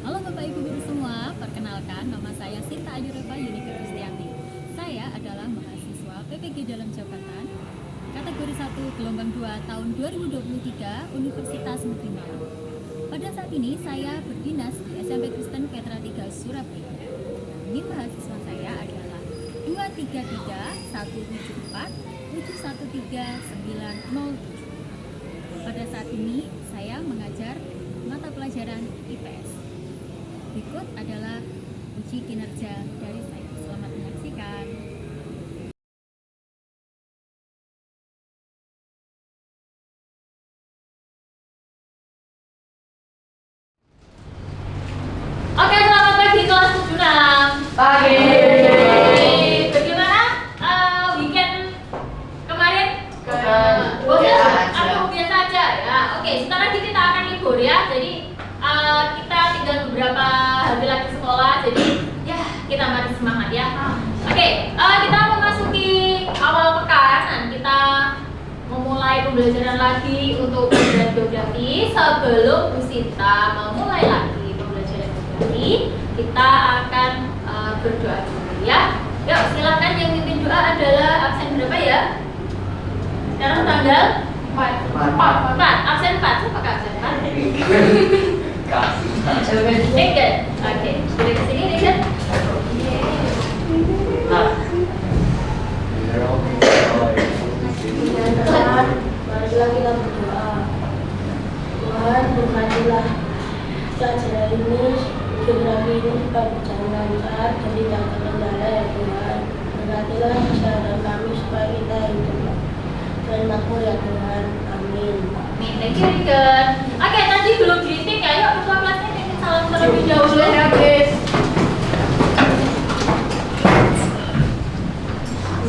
Halo Bapak Ibu Guru semua, perkenalkan nama saya Sinta Ayureva Yunika Kristianti. Saya adalah mahasiswa PPG Dalam Jabatan kategori 1 gelombang 2 tahun 2023 Universitas Negeri Malang. Pada saat ini saya berdinas di SMP Kristen Petra 3 Surabaya. NIM mahasiswa saya adalah 2331747139007. Pada saat ini saya mengajar mata pelajaran IPS. Berikut adalah uji kinerja dari saya. Selamat menyaksikan. Oke, selamat pagi kelas 76. Pagi. Bagaimana weekend kemarin? Bosan Aku biasa aja ya. Oke, sebentar lagi kita akan libur ya. Jadi kita tinggal beberapa hari lagi sekolah. Jadi ya kita mari semangat ya. Oke, kita memasuki awal pekan dan kita memulai pembelajaran lagi untuk pelajaran geografi. Sebelum Bu Sinta memulai lagi pembelajaran geografi, kita akan berdoa dulu ya. Yuk, silakan yang mimpin doa adalah absen berapa ya? Sekarang tanggal 4. Absen 4. Siapa absen 4? Regan. Oke, dari sini Regan. Marilah kita berdoa. Tuhan, berkatilah pelajaran ini, geografi ini supaya berjalan lancar dan tidak terkendala ya Tuhan. Berkatilah kesehatan kami supaya kita hidup dan makmur ya Tuhan. Amin. Thank you Regan. Oke, tadi belum greeting ya. Yuk ketua kelasnya nitip salam terlebih dahulu.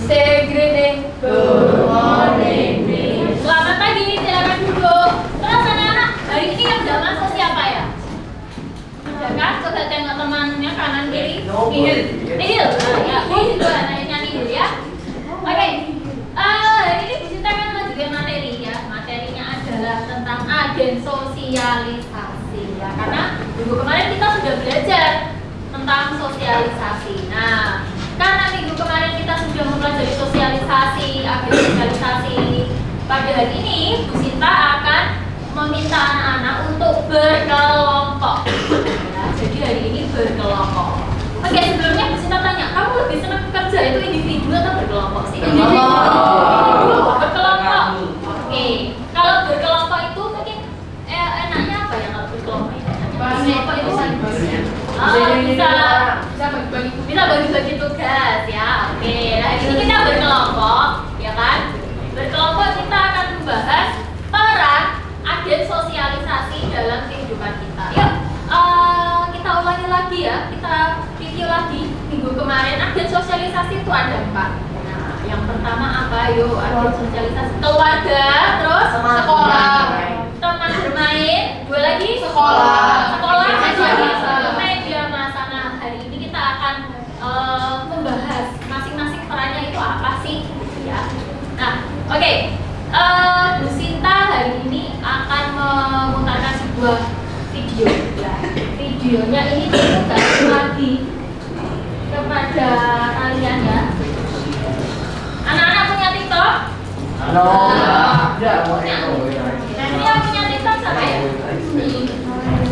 Say greeting. Good morning, Miss. Selamat pagi, silakan duduk. Terus anak-anak, hari ini yang udah masuk siapa ya? Udah kan? Coba tengok temannya kanan kiri. Nihil. Nihil. Ya, Nihil juga anaknya Nihil ya. Oke. Hari ini Bu Sinta akan menunjukkan materi ya. Materinya adalah tentang agen sosialisasi ya. Karena minggu kemarin kita sudah belajar tentang sosialisasi. Nah, karena minggu kemarin kita sudah mempelajari sosialisasi, agen sosialisasi, pada hari ini Bu Sinta akan meminta anak-anak untuk berkelompok ya, jadi hari ini berkelompok. Oke, sebelumnya Bu Sinta tanya, kamu lebih senang kerja itu individu atau berkelompok sih? Individu. Berkelompok. Oke, kalau berkelompok itu mungkin enaknya apa ya kalau berkelompok itu? Berkelompok itu bisa bagi-bagi tugas ya. Oke, nah ini kita berkelompok ya kan. Berkelompok kita akan membahas peran agen sosialisasi dalam kehidupan kita. Yuk, kita ulangi lagi ya. Kita review lagi minggu kemarin. Agen sosialisasi itu ada 4. Nah, yang pertama apa? Yuk, agen sosialisasi keluarga, terus sekolah, teman bermain, 2 lagi sekolah, media massa. Nah, hari ini kita akan membahas masing-masing perannya itu apa sih ya. Nah, oke. Bu Sinta hari ini akan memutarkan sebuah video ya. Videonya ini tugas lagi kepada kalian ya. Anak-anak punya TikTok? Nanti yang punya TikTok siapa ya?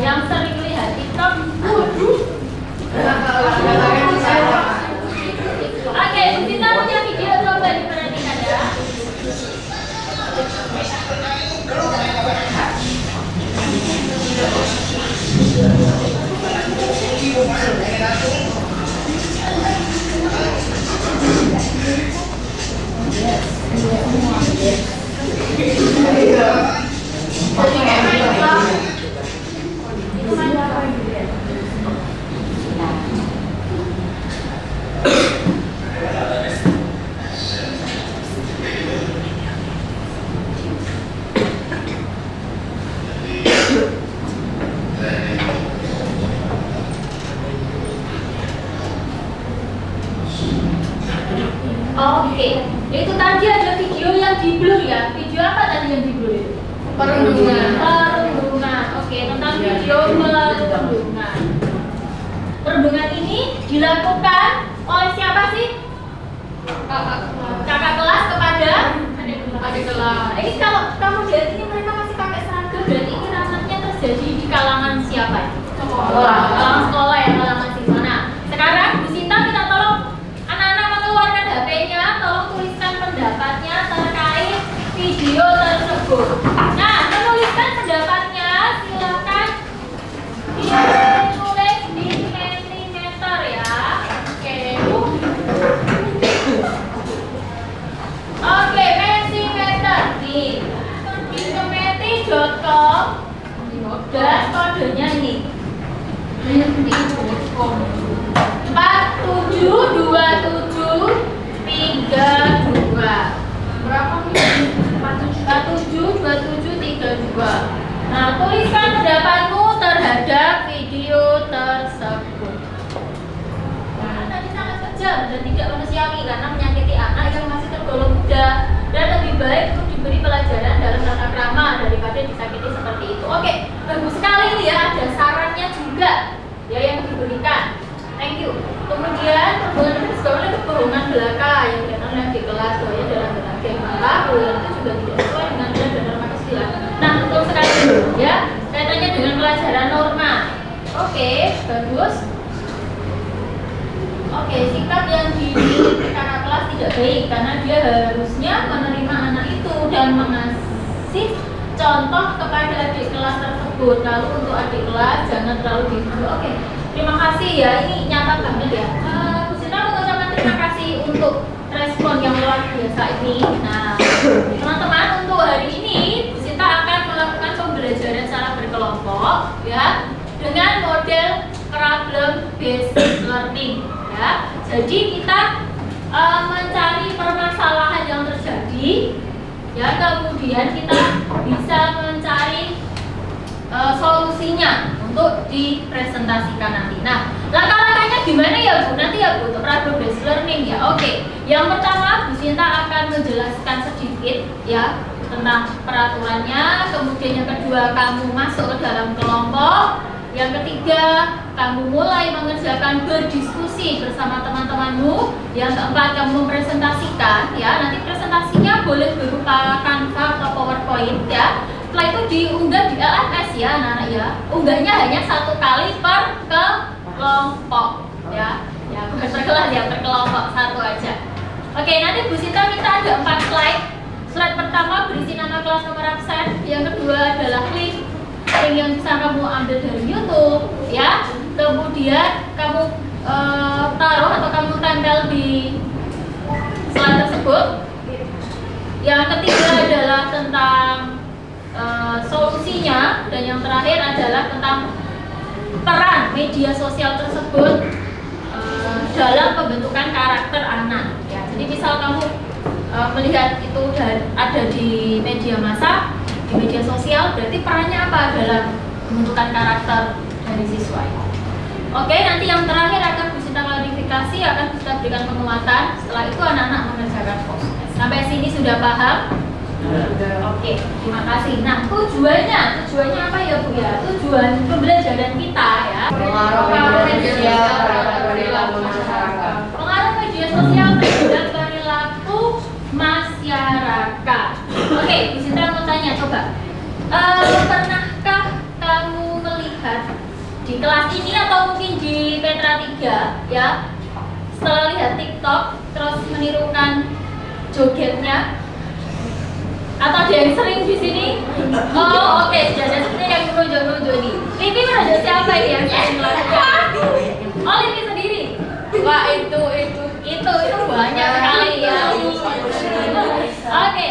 Yang sering lihat TikTok? Oke, Bu Sinta punya video, coba diperhatikan ya. Oke, itu tadi ada video yang di blur ya. Video apa tadi yang di blur itu? Perundungan. Oke, tentang video perundungan. perundungan ini dilakukan oleh siapa sih? Kakak kelas kepada adik kelas. Ini kalau kamu lihat ini mereka masih pakai seragam, berarti ini rasanya terjadi di kalangan siapa? Kalangan sekolah ya, kalangan siswa. Nah, sekarang Bu Sinta minta tolong anak-anak mengeluarkan HP-nya, tolong tuliskan pendapatnya terkait video tersebut. Nah, menuliskan pendapatnya silakan ditulis di Mentimeter ya. Oke, Mentimeter nih di kementi.com dan kodenya ini 472732. Berapa nih? 472732. Nah, tuliskan pendapatmu terhadap video tersebut. Nah, tadi sangat kejam dan tidak manusiawi karena menyakiti anak yang masih tergolong muda dan lebih baik untuk diberi pelajaran dalam tata krama daripada disakiti seperti itu. Oke, bagus sekali ini ya, ada sarannya juga ya yang diberikan. Thank you. Kemudian perhubungan sekolah itu perhubungan belaka yang dikenal di kelas doanya dalam berbagai maka bulan itu juga tidak sesuai dengan nilai dan norma kesusilaan. Nah, betul sekali ya, kaitannya dengan pelajaran norma. Oke, bagus. Oke, sikap yang dimiliki kakak kelas tidak baik karena dia harusnya menerima anak itu dan mengasih contoh kepada adik kelas tersebut. Lalu untuk adik kelas jangan terlalu dihibur. Oke, terima kasih ya, ini nyata banget ya. Bu Sinta mengucapkan terima kasih untuk respon yang luar biasa ini. Nah, teman-teman, untuk hari ini Bu Sinta akan melakukan pembelajaran secara berkelompok ya dengan model problem based learning ya. Jadi kita mencari permasalahan yang terjadi ya, kemudian kita bisa mencari solusinya untuk dipresentasikan nanti. Nah, langkah-langkahnya gimana ya Bu? Nanti ya Bu, untuk problem based learning ya. Oke, yang pertama Bu Sinta akan menjelaskan sedikit ya tentang peraturannya. Kemudian yang kedua, kamu masuk ke dalam kelompok. Yang ketiga, kamu mulai mengerjakan berdiskusi bersama teman-temanmu. Yang keempat, kamu mempresentasikan ya. Nanti presentasinya boleh berupa Canva atau PowerPoint ya. Setelah itu diunggah di LMS ya anak-anak ya. Unggahnya hanya 1 kali per kelompok ya. Ya, bukan per kelas ya, per kelompok 1 aja. Oke, nanti Bu Sinta minta ada 4 slide. Slide pertama berisi nama kelas, nomor absen. Yang kedua adalah link yang bisa kamu ambil dari YouTube ya. Kemudian kamu taruh atau kamu tempel di slide tersebut. Yang ketiga adalah tentang solusinya, dan yang terakhir adalah tentang peran media sosial tersebut dalam pembentukan karakter anak ya. Jadi misal kamu melihat itu ada di media massa, di media sosial, berarti perannya apa dalam pembentukan karakter dari siswa itu. Oke, nanti yang terakhir akan Bu Sinta klarifikasi, akan kita berikan penguatan. Setelah itu anak-anak mengerjakan post. Sampai sini sudah paham? Oke, terima kasih. Nah, tujuannya apa ya Bu ya? Tujuan pembelajaran kita ya. Pengaruh media terhadap perilaku masyarakat. Pengaruh media sosial terhadap perilaku masyarakat. Oke, Bu Sinta mau tanya, coba. Pernahkah kamu melihat di kelas ini atau mungkin di Petra 3 ya, setelah lihat TikTok terus menirukan jogetnya? Atau ada yang sering di sini? Oh, oke, sudah ada seperti yang menunjuk-nunjuk ini. Livi menunjuk siapa ini yang sering melakukan? Oh, Livi sendiri. Wah, itu banyak sekali ya. Oke,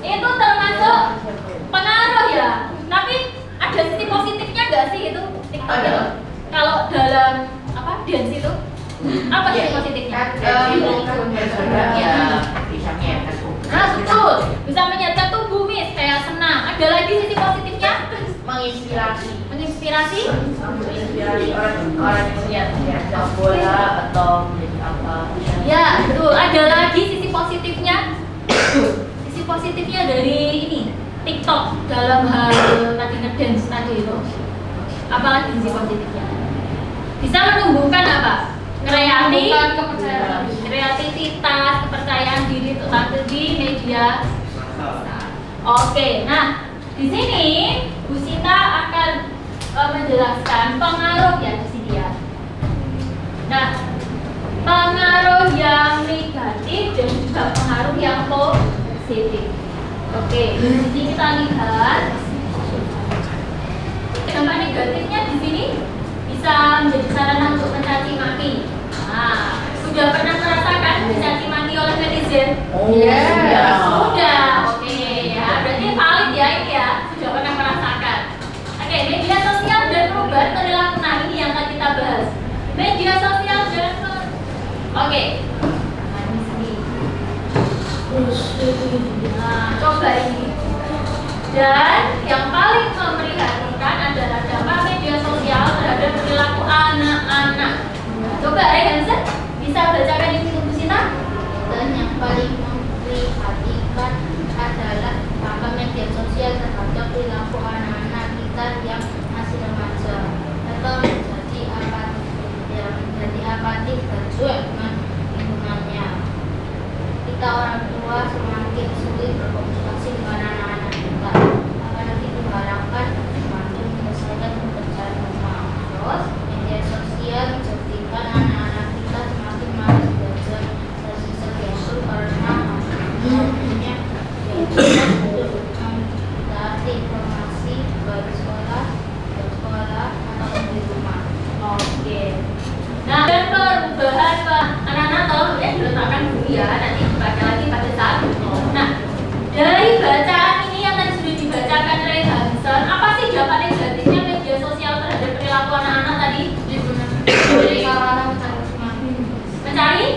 itu termasuk pengaruh ya. Tapi ada sisi positifnya nggak sih itu TikTok itu? Kalau dalam apa dance itu? Apa sisi positifnya? Nah, betul, bisa menyatukan tubuh Miss, kayak senang. Ada lagi sisi positifnya? Menginspirasi orang yang lihat bola atau menjadi apa. Ya, betul. Ada lagi sisi positifnya? Sisi positifnya dari ini TikTok dalam hal tadi ngedance tadi itu. Apalagi sisi positifnya? Bisa menumbuhkan apa? Kepercayaan. Kreativitas, kepercayaan diri untuk tampil di media. Oke, nah di sini Bu Sita akan menjelaskan pengaruh ya di sini ya. Nah, pengaruh yang negatif dan juga pengaruh yang positif. Oke, di sini kita lihat dampak negatifnya di sini bisa menjadi sarana untuk mencaci maki. Nah, sudah pernah merasakan dicaci maki oleh netizen? Iya. Sudah. Oke, ya berarti valid ya ini ya. Sudah pernah merasakan. Oke, media sosial dan perubahan perilaku. Nah, ini yang akan kita bahas. Media sosial dan Oke. Nah, di sini. Nah, coba ini. Dan yang paling memprihatinkan adalah dampak media sosial terhadap perilaku anak-anak. Nah, coba Rehansen bisa bacakan ini untuk Bu Sita? Dan yang paling memprihatinkan adalah dampak media sosial terhadap perilaku anak-anak kita yang masih remaja atau menjadi apatis dan cuek dengan lingkungannya. Kita orang tua semakin sulit berkomunikasi dengan anak-anak kita. Apalagi diharapkan membantu menyelesaikan pekerjaan rumah. Terus media sosial menjadikan anak-anak kita semakin malas belajar dan susah belajar karena punya mencari informasi baik sekolah atau di rumah. Oke. Nah, dan perubahan anak-anak tolong ya diletakkan dulu ya, nanti dipakai lagi pada saat itu. Nah, dari bacaan ini yang tadi sudah dibacakan oleh Hansen, apa sih dampak negatifnya media sosial terhadap perilaku anak-anak tadi? Mencari,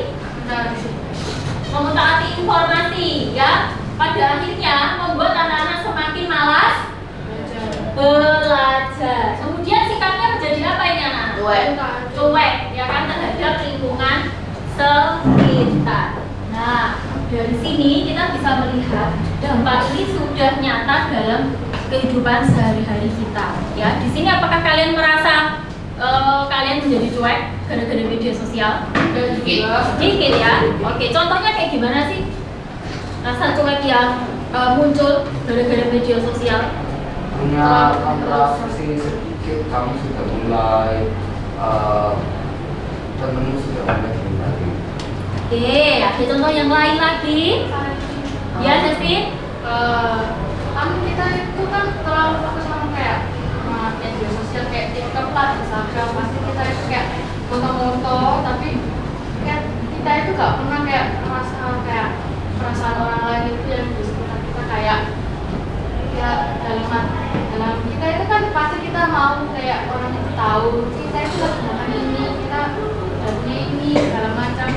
memutaati informasi, ya. Pada akhirnya membuat anak-anak semakin malas belajar. Kemudian sikapnya menjadi apa ini anak-anak? Cuek, ya kan, terhadap lingkungan sekitar. Nah, dari sini kita bisa melihat dampak ini sudah nyata dalam kehidupan sehari-hari kita. Ya, di sini apakah kalian merasa kalian menjadi cuek gara-gara media sosial? Sedikit ya. Oke, contohnya kayak gimana sih? Rasa cuek yang muncul gara-gara media sosial? Punya kontraversi sedikit, kamu sudah mulai temenmu sudah mulai berbagi. Oke, ada contoh yang lain lagi? Ya, Justin? Kan kita itu kan terlalu fokus sama kayak media sosial kayak TikTok lah, Instagram, pasti kita itu kayak foto-foto, tapi kayak kita itu gak pernah kayak merasa kayak perasaan orang lain itu yang di sekitar kita kayak ya dalam kita itu kan pasti kita mau kayak orang itu tahu kita itu lagi makan ini, kita lagi ini segala macam,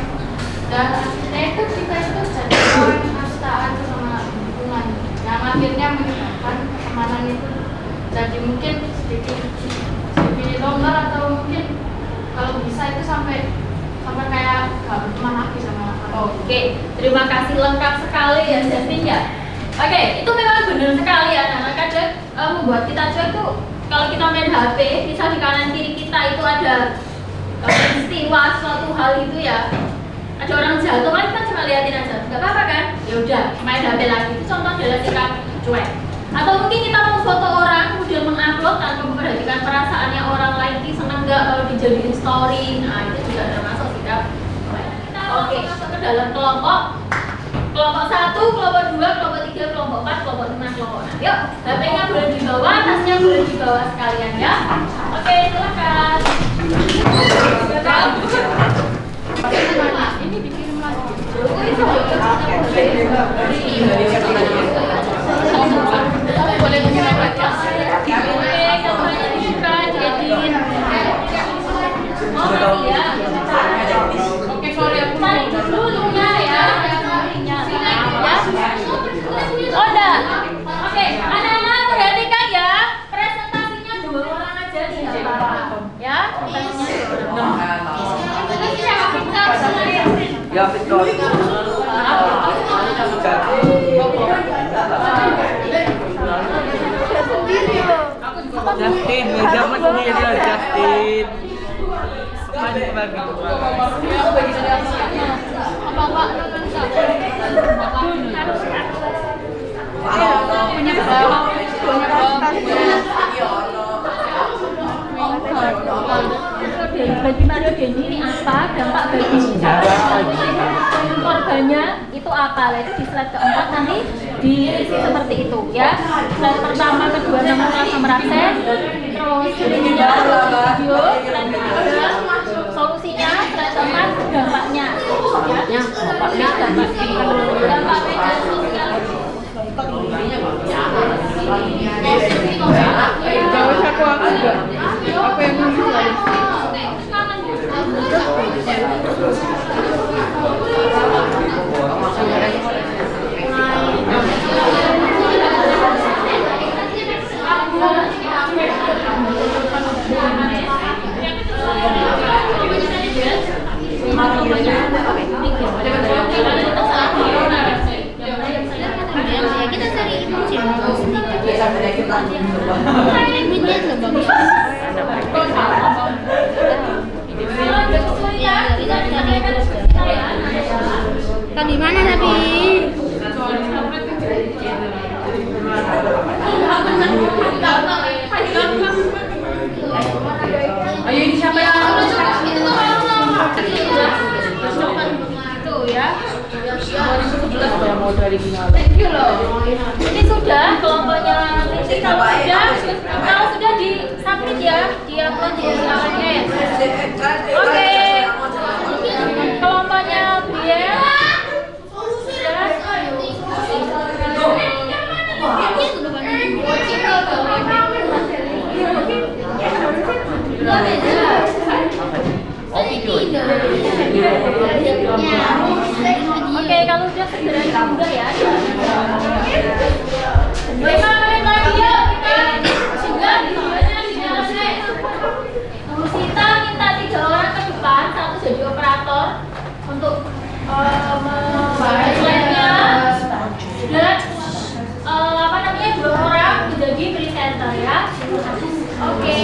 dan akhirnya itu kita itu jadi orang yang harus taat sama lingkungan yang akhirnya menyebabkan pertemanan itu jadi mungkin sedikit longgar atau mungkin kalau bisa itu sampai kayak gak berteman lagi sama orang. Oke, terima kasih, lengkap sekali ya Justin ya. Oke, itu memang benar sekali ya. Nah, kadang membuat kita cuek tuh kalau kita main HP, bisa di kanan kiri kita itu ada peristiwa suatu hal itu ya. Ada orang jatuh kan kita cuma liatin aja, nggak apa-apa kan? Ya udah, main HP lagi. Itu contoh adalah sikap cuek. Atau mungkin kita mau foto orang kemudian mengupload tanpa memperhatikan perasaannya orang lain, senang nggak kalau dijadiin story. Nah, itu juga termasuk sikap cuek. Oke, masuk ke dalam kelompok 1, kelompok 2, kelompok 3, kelompok 4, kelompok 5, kelompok 6. Yuk, HP-nya boleh dibawa, tasnya boleh dibawa sekalian ya. Oke, silakan. Ini dikirim lagi. Boleh dikirim lagi. Oke, gambarnya dibuka, diedit. Oh, masih ya. Oke, sorry aku Cari dulu linknya ya. Oh, enggak. Oke, anak-anak perhatikan ya. Presentasinya 2 orang aja nih ya. Presentasinya 2 orang. Ya, Victor. Justin, meja mas ini ya Justin. Bagi Mario Dendi ini apa dampak bagi korbannya itu apa? Lah itu di slide keempat nanti diisi seperti itu ya. Slide pertama, kedua nomor kelas nomor absen, terus video, slide ketiga solusinya, slide keempat dampaknya ya. Dampaknya sosial. Jawab aku enggak. Apa yang nulis lagi? Kita cari kan di mana tapi? Ayo ini siapa yang Itu ya. mau dari final? Thank you loh. Ini sudah kelompoknya Liti, kalau sudah di submit ya, di upload di LMS. Oke. Kelompoknya Biel. Oke, kalau udah segera diunggah ya. 5 menit lagi ya, kita sudah videonya dinyalakan. Sita minta 3 orang ke depan, 1 jadi operator untuk membahas slide-nya, dan apa namanya 2 orang menjadi presenter ya. Oke.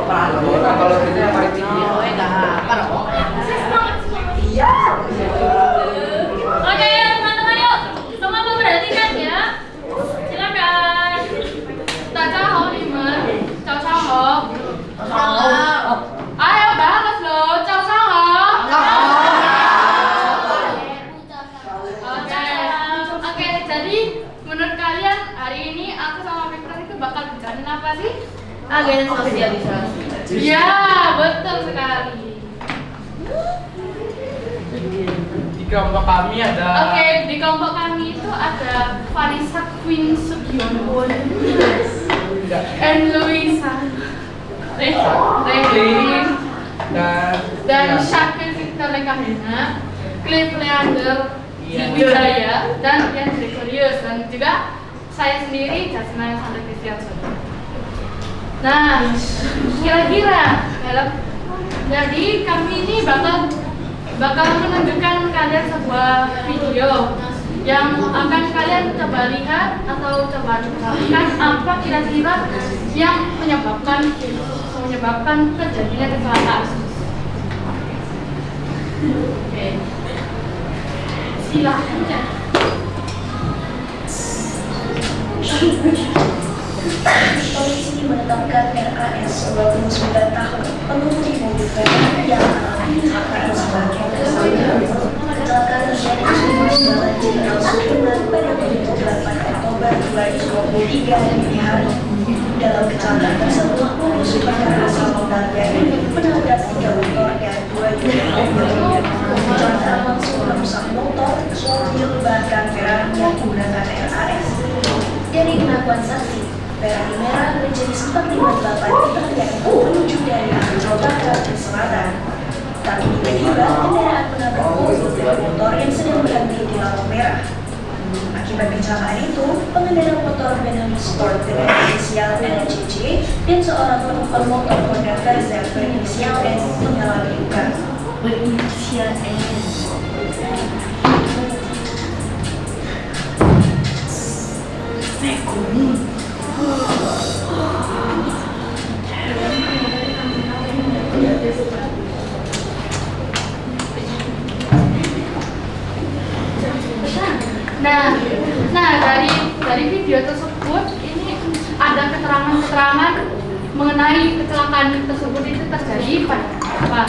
Kalau kita yang paling tinggi. Oke, teman-teman yuk, semua memperhatikan ya. Silakan. 大家好，你们早上好。Ayo bahas loh, 早上好。Oke, jadi menurut kalian hari ini aku sama Victor itu bakal bicarain apa sih? Agen sosialisasi. Ya, betul sekali. Di kelompok kami ada Oke, di kelompok kami itu ada Vanessa Queen Sugiono and Luisa Rehlin dan Syakir Victor Lekahena, Cliff Leander Wijaya dan Ian Gregorius, dan juga saya sendiri Jasmine Sandra Kristianso. Nah, kira-kira jadi kami ini bakal menunjukkan kalian sebuah video yang akan kalian coba lihat atau coba dengarkan apa kira-kira yang menyebabkan terjadinya kecelakaan. Oke. Silahkan ya. Polisi menetapkan RAS 29 tahun pengemudi mobil van yang mengalami kecelakaan sebagai tersangka. Kecelakaan terjadi di Jalan Jenderal Sudirman pada 28 Oktober 2023 dini hari. Dalam kecelakaan tersebut, polisi pengendara asal Mongolia ini menabrak 3 motor dan 2 unit mobil. Kecelakaan langsung merusak motor, mobil, bahkan kendaraan yang menggunakan RAS. Dari pengakuan saksi, Ferrari merah berjenis 458 terlihat menuju dari arah Jawa Barat ke selatan. Tapi tiba-tiba kendaraan menabrak mobil dan motor yang sedang berhenti di lampu merah. Akibat kecelakaan itu, pengendara motor Bentley Sport dengan inisial NCC dan seorang penumpang motor Honda Gazelle berinisial S mengalami luka. Berinisial S. mengenai kecelakaan tersebut itu terjadi pada apa.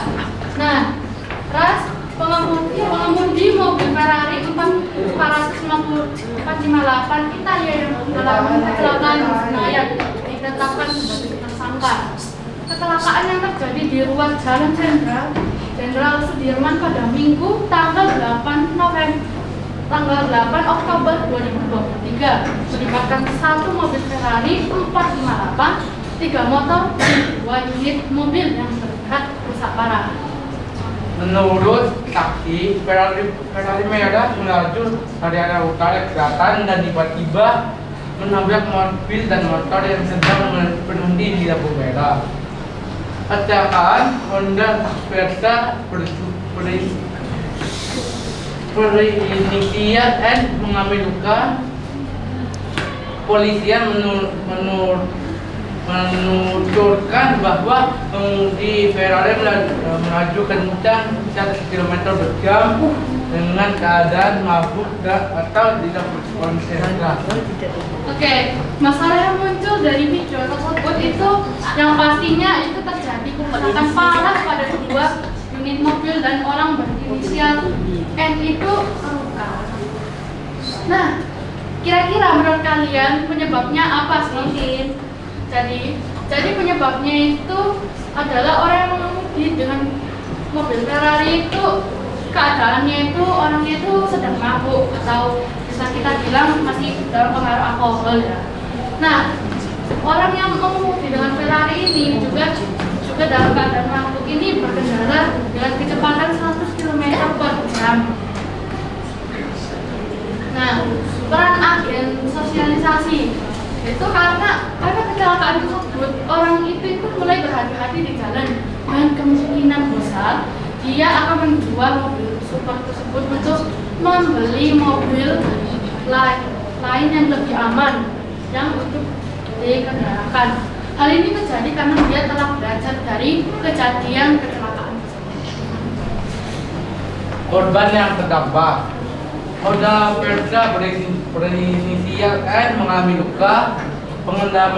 Nah, terus pengemudi mobil Ferrari 458 Italia yang mengalami kecelakaan di Senayan ditetapkan sebagai tersangka. Kecelakaan yang terjadi di ruas Jalan Jenderal Sudirman pada Minggu tanggal 8 Oktober 2023 melibatkan satu mobil Ferrari 458, 3 motor, dan 2 unit mobil yang terlihat rusak parah. Menurut saksi, Ferrari merah melaju dari arah utara ke selatan dan tiba-tiba menabrak mobil dan motor yang sedang berhenti di lampu merah. Kecelakaan Honda Versa berinisial N mengalami luka. Polisian menuturkan bahwa pengemudi Ferrari melaju kencang 100 km per jam dengan keadaan mabuk atau tidak berkonsentrasi. Oke, masalah yang muncul dari video tersebut itu yang pastinya itu terjadi kerusakan parah pada 2 unit mobil dan orang berinisial N itu terluka. Nah, kira-kira menurut kalian penyebabnya apa sih? Jadi penyebabnya itu adalah orang yang mengemudi dengan mobil Ferrari itu keadaannya itu orangnya itu sedang mabuk atau bisa kita bilang masih dalam pengaruh alkohol ya. Nah, orang yang mengemudi dengan Ferrari ini juga dalam keadaan mabuk ini berkendara dengan kecepatan 100 km per jam. Nah, peran agen sosialisasi itu karena kecelakaan tersebut orang itu mulai berhati-hati di jalan dan kemungkinan besar dia akan menjual mobil super tersebut untuk membeli mobil lain yang lebih aman yang untuk dikendarakan. Hal ini terjadi karena dia telah belajar dari kejadian kecelakaan tersebut. Korban yang terdampak Honda Versa berinisial N mengalami luka. Pengendara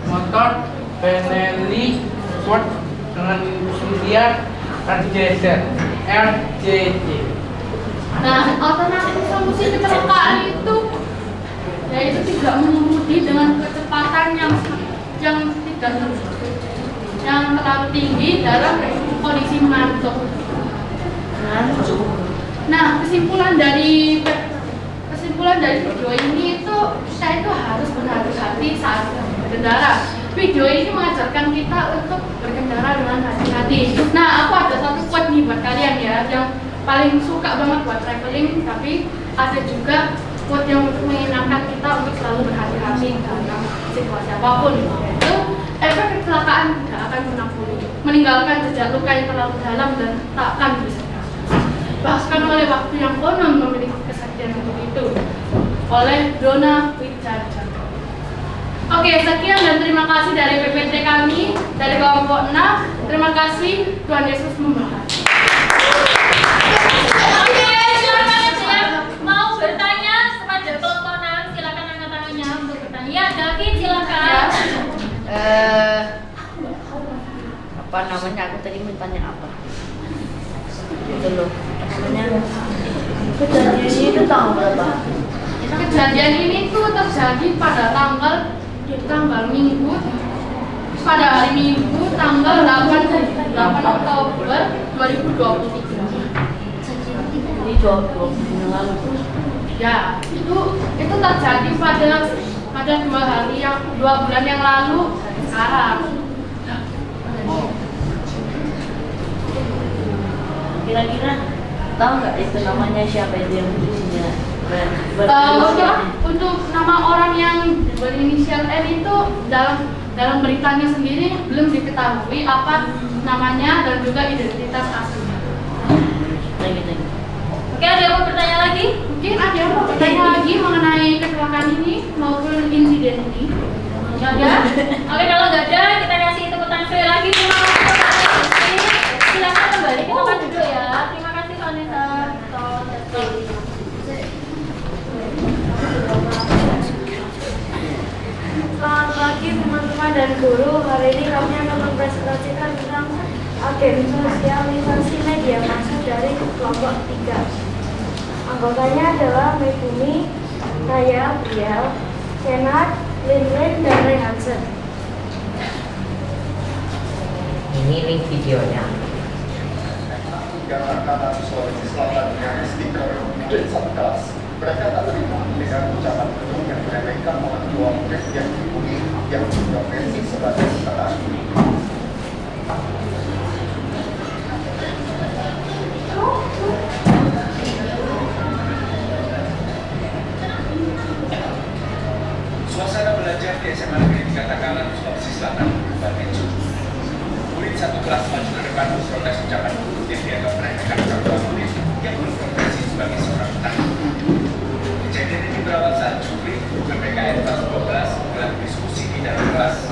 motor Benelli Sport dengan inisial RJZ. Nah, alternatif solusi kecelakaan itu yaitu tidak mengemudi dengan kecepatan yang terlalu tinggi dalam kondisi mengantuk. Nah, kesimpulan dari video ini itu kita itu harus berhati-hati saat berkendara. Video ini mengajarkan kita untuk berkendara dengan hati-hati. Nah, aku ada satu quote nih buat kalian ya, yang paling suka banget buat traveling, tapi ada juga quote yang mengingatkan kita untuk selalu berhati-hati dalam situasi apapun. Yaitu efek kecelakaan tidak akan pernah pulih, meninggalkan jejak luka yang terlalu dalam dan tak akan bisa bahkan oleh waktu yang konon memiliki kesaktian untuk itu, oleh Donna Wiccaca. Oke, sekian dan terima kasih dari PPT kami dari kelompok 6. Terima kasih, Tuhan Yesus memberkati. Oke, silakan yang mau bertanya kepada kelompok 6, silakan angkat tangannya untuk bertanya. Ya, David silakan. Apa namanya, aku tadi mintanya apa itu loh namanya, kejadian itu tanggal berapa? Kejadian ini tuh terjadi pada tanggal Minggu, pada hari Minggu tanggal 8 Oktober 2023. Jadi 20 bulan yang lalu. Ya, itu terjadi pada 2 bulan yang lalu dari sekarang. Kira-kira tahu nggak itu namanya siapa itu yang putusnya? Untuk nama orang yang berinisial N itu dalam beritanya sendiri belum diketahui apa namanya dan juga identitas aslinya. Oke, ada yang mau bertanya lagi? Mungkin ada yang mau bertanya lagi mengenai kecelakaan ini maupun insiden ini? Nggak ada? Oke, kalau nggak ada, kita kasih tepuk tangan sekali lagi. Terima kasih. Silakan kembali ke tempat duduk ya. Terima kasih Vanessa. Selamat pagi teman-teman dan guru. hari ini kami akan mempresentasikan tentang agen sosialisasi media massa dari kelompok 3. Anggotanya adalah Megumi, Naya, Briel, Senat, Linlin, dan Rehansen. Ini link videonya. Kanan Sulawesi Selatan yang stiker grade 1 kelas. Mereka tak terima dengan ucapan penuh yang meremehkan orang tua murid yang dibully yang berprofesi sebagai setara. Suasana belajar di SMA Negeri 3 Takalan, Sulawesi Selatan berbagai cukup. Murid satu kelas maju ke depan memprotes ucapan guru yang dianggap meremehkan orang tua murid yang berprofesi sebagai seorang petani. Kejadian ini berawal saat Jupri PPKN kelas 12 menggelar diskusi di dalam kelas.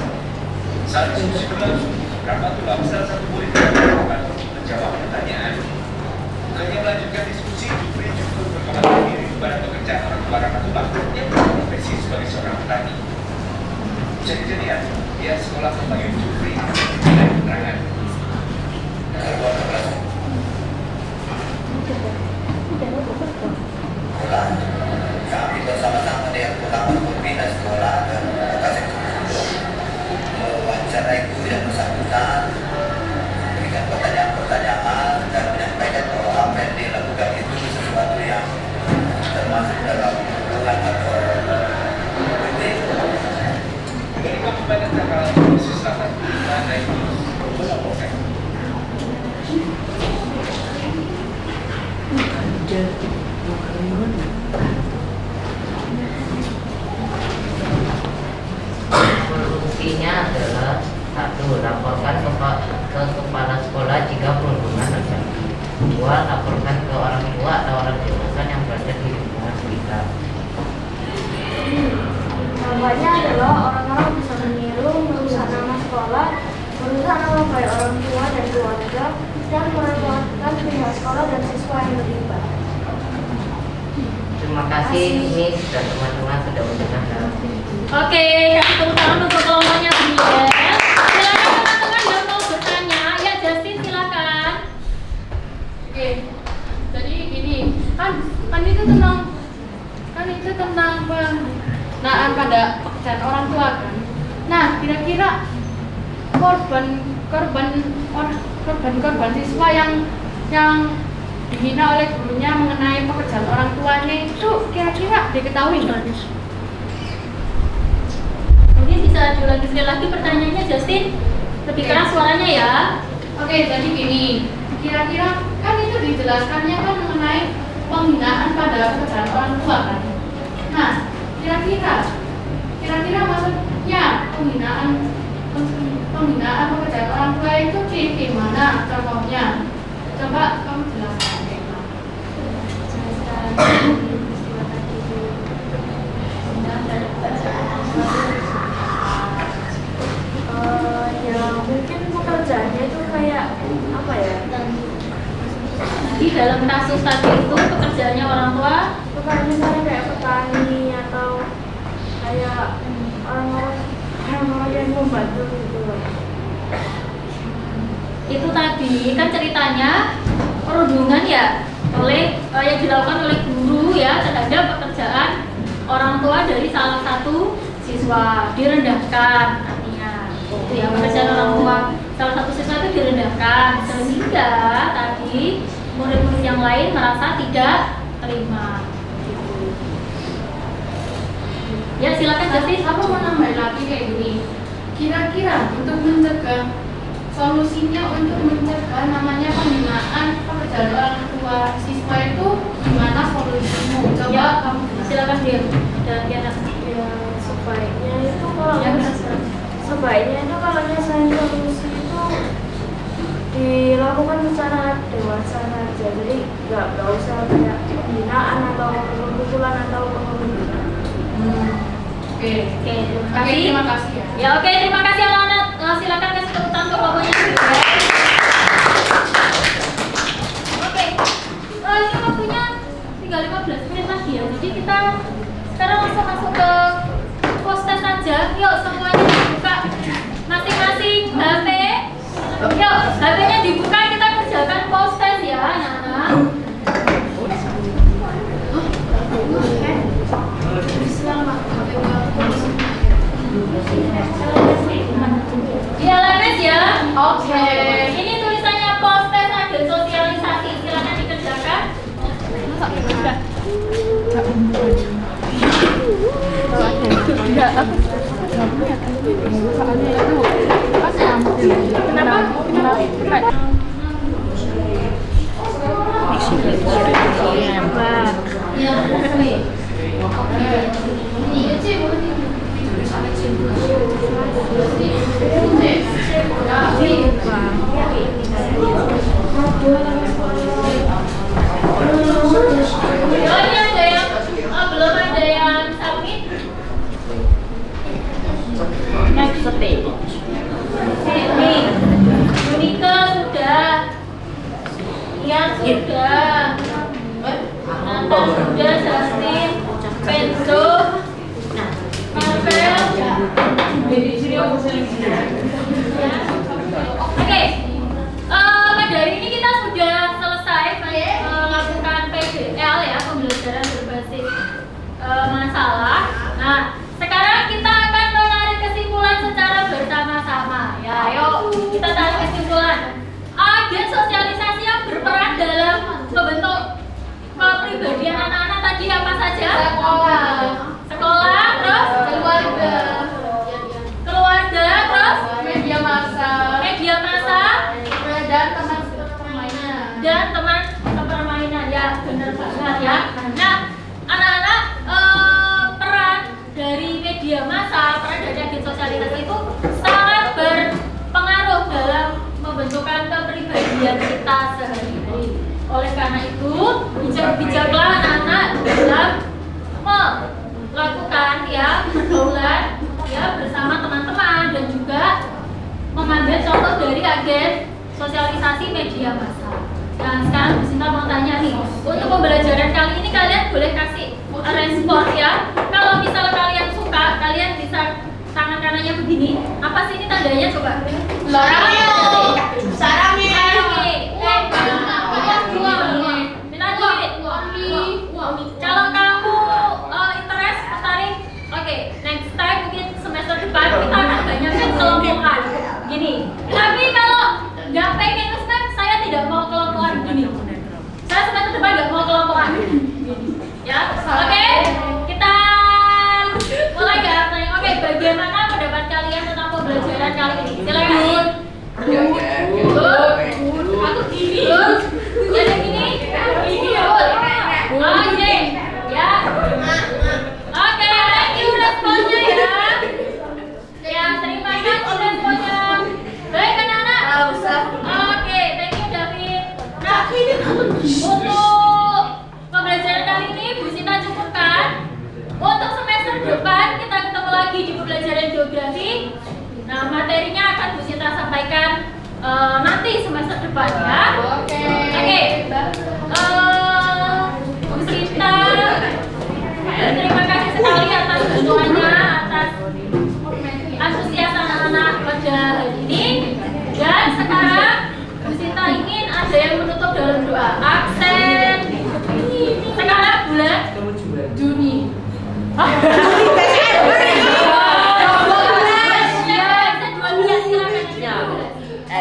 Saat diskusi berlangsung, Rahmatullah salah satu murid yang berdepan menjawab pertanyaan. Bukannya melanjutkan diskusi, Jupri justru berkomentar diri kepada pekerjaan orang tua Rahmatullah yang berprofesi sebagai seorang petani. Usai kejadian, pihak sekolah memanggil Jupri dengan keterangan. Kami bersama-sama dengan pengawas pembina sekolah dan kasih mewawancarai guru yang bersangkutan, memberikan pertanyaan-pertanyaan dan menyampaikan bahwa apa yang dilakukan itu sesuatu yang termasuk dalam hubungan atau politik. Dari Kabupaten Takalar, Sulawesi Selatan, Nanda itu melaporkan. Solusinya adalah 1. Laporkan ke kepala sekolah jika perundungan terjadi. 2. Laporkan ke orang tua atau orang dewasa yang berada di lingkungan sekitar. Dampaknya adalah orang-orang bisa meniru, merusak nama sekolah, merusak nama baik orang tua dan keluarga, dan merepotkan pihak sekolah dan siswa yang terlibat. Terima kasih Miss dan teman-teman sudah mendengarkan. Oke, kasih tepuk tangan untuk kelompoknya Briel. Silakan teman-teman yang mau bertanya. Ya, Justin silakan. Oke, jadi gini, kan itu tentang penghinaan pada pekerjaan orang tua kan. Nah, kira-kira korban siswa yang dihina oleh gurunya mengenai pekerjaan orang tuanya itu kira-kira diketahui nggak? Mungkin bisa diulangi sekali lagi pertanyaannya Justin. Lebih keras suaranya ya. Oke, jadi gini, kira-kira kan itu dijelaskannya kan mengenai penghinaan pada pekerjaan orang tua kan. Nah, kira-kira maksudnya penghinaan pekerjaan orang tua itu gimana contohnya? Coba kamu jelaskan. Ya mungkin pekerjaannya itu kayak apa ya? Di dalam kasus tadi itu pekerjaannya orang tua Bukan misalnya kayak petani atau kayak orang-orang yang membantu gitu loh. itu tadi kan ceritanya perundungan ya yang dilakukan oleh guru ya terhadap pekerjaan orang tua dari salah satu siswa, direndahkan artinya itu ya, pekerjaan orang tua salah satu siswa itu direndahkan sehingga tadi murid-murid yang lain merasa tidak terima gitu. Ya silakan Justin. Aku mau nambahin lagi kayak gini. Kira-kira untuk mencegah, solusinya untuk mencegah namanya penghinaan pekerjaan orang tua siswa itu gimana solusimu? Coba Ya, kamu jelaskan. silakan dia. Dan dia Ya sebaiknya itu kalau Ya, sebaiknya itu kalau nyelesain solusi itu dilakukan secara dewasa saja, jadi nggak usah kayak pembinaan atau pengumpulan atau pengumpulan. Oke, Oke, terima kasih ya. Ya oke, terima kasih anak-anak. Silakan kasih tepuk tangan untuk kelompoknya. Oke, ini waktunya tinggal 15 menit lagi ya. Jadi kita sekarang langsung masuk ke post test saja. Yuk semuanya dibuka masing-masing Oke. Ini tulisannya proses agen sosialisasi. Silakan dikerjakan. Belum ada yang submit. Next stage. Nih, Unika sudah, Ian sudah, Nathan sudah, Justin, Penzo, Marvel. Oke, pada hari ini kita sudah selesai melakukan PBL ya, pembelajaran berbasis masalah. Nah, sekarang kita akan menarik kesimpulan secara bersama-sama. Ya, ayo kita tarik kesimpulan. Agen sosialisasi yang berperan dalam membentuk kepribadian anak-anak tadi apa saja? Sekolah, terus keluarga, terus Media massa dan teman sepermainan. Ya, benar banget ya. Nah, anak-anak, peran dari media massa, peran dari agen sosialisasi itu sangat berpengaruh dalam membentukkan kepribadian kita sehari-hari. Oleh karena itu, bijak-bijaklah anak-anak dalam melakukan ya pergaulan ya bersama teman-teman dan juga mengambil contoh dari agen sosialisasi media massa. Nah, sekarang Bu Sinta mau tanya nih, untuk pembelajaran kali ini kalian boleh kasih respon ya. Kalau misal kalian suka, kalian bisa tangan kanannya begini. Apa sih ini tandanya coba? Kalau kamu interest, tertarik, oke, next time mungkin semester depan kita akan banyakkan kelompokan gini. Tapi kalau nggak pengen kan saya tidak mau kelompokan gini. Saya semester depan nggak mau kelompokan gini. Ya, oke, kita mulai ya. Oke, bagaimana pendapat kalian tentang pembelajaran kali ini? Silakan. Aku gini. Jadi gini. Oke, ya. Oke, thank you responnya ya. Ya, terima kasih responnya. Baik anak-anak. Oke, thank you David. Nah, untuk pembelajaran kali ini Bu Sinta cukupkan. Untuk semester depan kita ketemu lagi di pembelajaran geografi. Nah, materinya akan Bu Sinta sampaikan nanti semester depan ya. Oke. Bu Sinta, terima kasih sekali atas bantuannya, atas antusias anak-anak pada hari ini. Dan sekarang Bu Sinta ingin ada yang menutup dalam doa. Absen. Sekarang bulan Juni.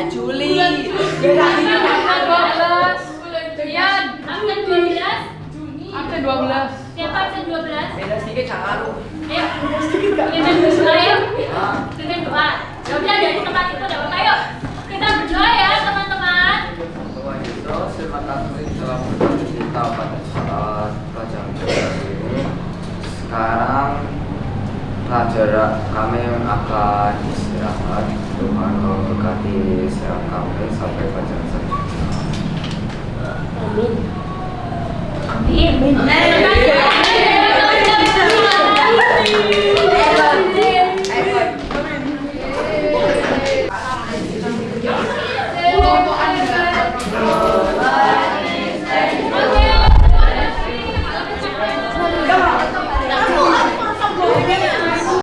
Juli. Absen 12. Siapa absen 12? Beda sedikit jangan. Ayo. Pimpin berdoa yuk. Pimpin doa. Ya udah dari tempat itu udah apa yuk. Kita berdoa ya teman-teman. Tuhan Yesus, terima kasih telah berbagi kita pada saat pelajaran geografi ini. Sekarang pelajaran kami akan istirahat. Tuhan memberkati setiap kami sampai pelajaran selanjutnya. Amin. Amin. Amin.